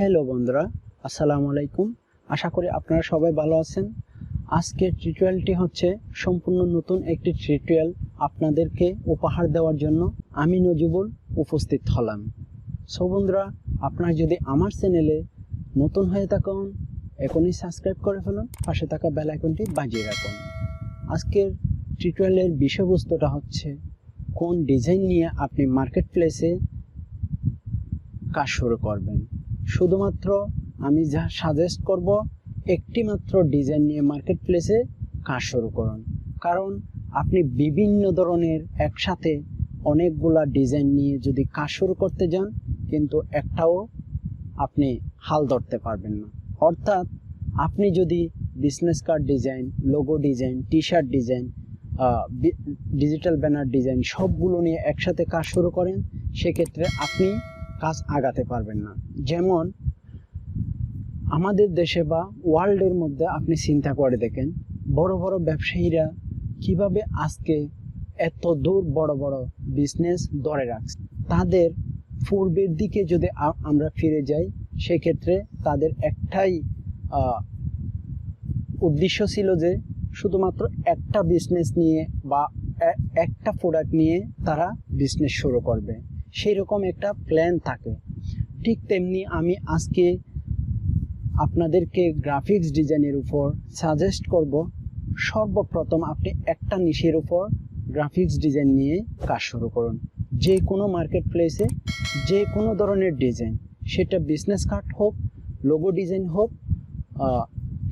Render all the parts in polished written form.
Hello বন্ধুরা, আসসালামু আলাইকুম। আশা করি আপনারা সবাই ভালো আছেন। আজকের টিউটোরিয়ালটি হচ্ছে সম্পূর্ণ নতুন একটি টিউটোরিয়াল আপনাদেরকে উপহার দেওয়ার জন্য আমি নজিবুল উপস্থিত হলাম। সো বন্ধুরা, আপনারা যদি আমার চ্যানেলে নতুন হয়ে থাকেন এখনই সাবস্ক্রাইব করে ফেলুন, পাশে থাকা বেল আইকনটি বাজিয়ে রাখুন। আজকের টিউটোরিয়ালের বিষয়বস্তুটা হচ্ছে কোন ডিজাইন নিয়ে আপনি মার্কেট প্লেসে কাজ শুরু করবেন। শুধুমাত্র আমি যা সাজেস্ট করব একটি মাত্র ডিজাইন নিয়ে মার্কেট প্লেসে কাজ শুরু করুন, কারণ আপনি বিভিন্ন ধরনের একসাথে অনেকগুলা ডিজাইন নিয়ে যদি কাজ শুরু করতে যান কিন্তু একটাও আপনি হাল ধরতে পারবেন না। অর্থাৎ আপনি যদি business card design, logo design, T shirt design, digital banner design সবগুলো নিয়ে একসাথে কাজ শুরু করেন, সেক্ষেত্রে আপনি কাজ আগাতে পারবেন না। যেমন আমাদের দেশে বা ওয়ার্ল্ডের মধ্যে আপনি চিন্তা করে দেখেন, বড় বড় ব্যবসায়ীরা কিভাবে আজকে এত দূর বড় বড় বিজনেস ধরে রাখছে। তাদের পূর্বের দিকে যদি আমরা ফিরে যাই, সেক্ষেত্রে তাদের একটাই উদ্দেশ্য ছিল যে শুধুমাত্র একটা বিজনেস নিয়ে বা একটা প্রোডাক্ট নিয়ে তারা বিজনেস শুরু করবে, সেই রকম একটা প্ল্যান থাকে। ঠিক তেমনি আমি আজকে আপনাদেরকে গ্রাফিক্স ডিজাইনের উপর সাজেস্ট করব। সর্বপ্রথম আপনি একটা নিশের উপর গ্রাফিক্স ডিজাইন নিয়ে কাজ শুরু করুন। যে কোনো মার্কেট প্লেসে যে কোনো ধরনের ডিজাইন, সেটা বিজনেস কার্ড হোক, লোগো ডিজাইন হোক,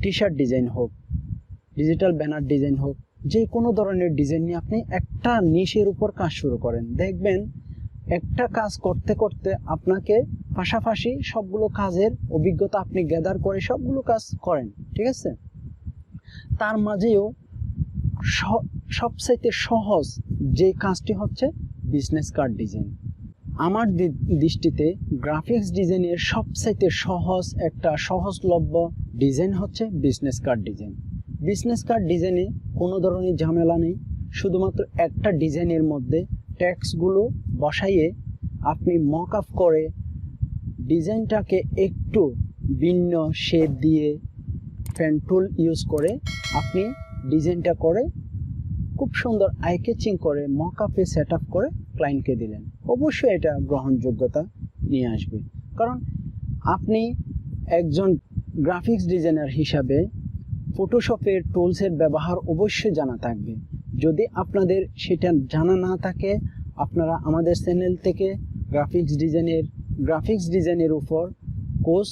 টি শার্ট ডিজাইন হোক, ডিজিটাল ব্যানার ডিজাইন হোক, যে কোনো ধরনের ডিজাইন নিয়ে আপনি একটা নিশের উপর কাজ শুরু করেন। দেখবেন একটা কাজ করতে করতে আপনাকে পাশাপাশি সবগুলো কাজের অভিজ্ঞতা আপনি গ্যাদার করে সবগুলো কাজ করেন, ঠিক আছে? তার মাঝেও সবচাইতে সহজ যে কাজটি হচ্ছে বিজনেস কার্ড ডিজাইন। আমার দৃষ্টিতে গ্রাফিক্স ডিজাইনের সবচাইতে সহজ একটা সহজলভ্য ডিজাইন হচ্ছে business card design. Business card ডিজাইনে কোনো ধরনের ঝামেলা নেই। শুধুমাত্র একটা ডিজাইনের মধ্যে টেক্সটগুলো বসাইয়ে আপনি মক আপ করে ডিজাইনটাকে একটু ভিন্ন শেপ দিয়ে পেন টুল ইউজ করে আপনি ডিজাইনটা করে খুব সুন্দর আই ক্যাচিং করে মক আপে সেট আপ করে ক্লায়েন্টকে দিলেন। অবশ্যই এটা গ্রহণযোগ্যতা নিয়ে আসবে, কারণ আপনি একজন গ্রাফিক্স ডিজাইনার হিসাবে ফটোশপের টুলসের ব্যবহার অবশ্যই জানা থাকবে। যদি আপনাদের সেটা জানা না থাকে, আপনারা আমাদের চ্যানেল থেকে গ্রাফিক্স ডিজাইনের উপর কোর্স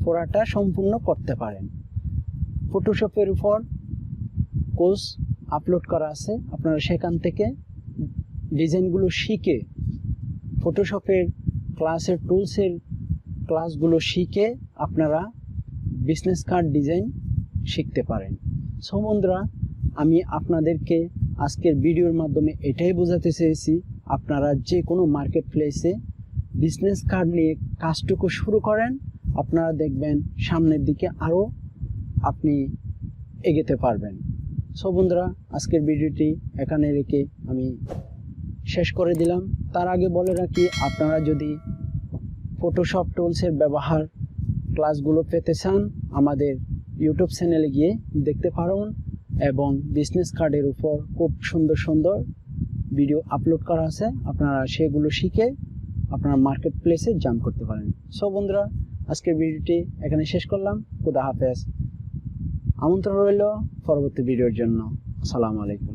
পড়াটা সম্পূর্ণ করতে পারেন। ফটোশপের উপর কোর্স আপলোড করা আছে, আপনারা সেখান থেকে ডিজাইনগুলো শিখে ফটোশপের ক্লাসের টুলসের ক্লাসগুলো শিখে আপনারা বিজনেস কার্ড ডিজাইন শিখতে পারেন। সো বন্ধুরা, আমি আপনাদেরকে আজকের ভিডিওর মাধ্যমে এটাই বোঝাতে চেয়েছি, আপনারা যে কোনো মার্কেট প্লেসে বিজনেস কার্ড নিয়ে কাজটুকু শুরু করেন, আপনারা দেখবেন সামনের দিকে আরও আপনি এগোতে পারবেন। সো বন্ধুরা, আজকের ভিডিওটি এখানে রেখে আমি শেষ করে দিলাম। তার আগে বলে রাখি, আপনারা যদি ফটোশপ টুলসের ব্যবহার ক্লাসগুলো পেতে চান, আমাদের ইউটিউব চ্যানেলে গিয়ে দেখতে পারেন, এবং বিজনেস কার্ডের উপর খুব সুন্দর সুন্দর ভিডিও আপলোড করা আছে, আপনারা সেগুলো শিখে আপনারা মার্কেট প্লেসে জাম্প করতে পারেন। সো বন্ধুরা, আজকের ভিডিওটি এখানে শেষ করলাম। খুদা হাফেজ। আমন্ত্রণ রইল পরবর্তী ভিডিওর জন্য। আসসালামু আলাইকুম।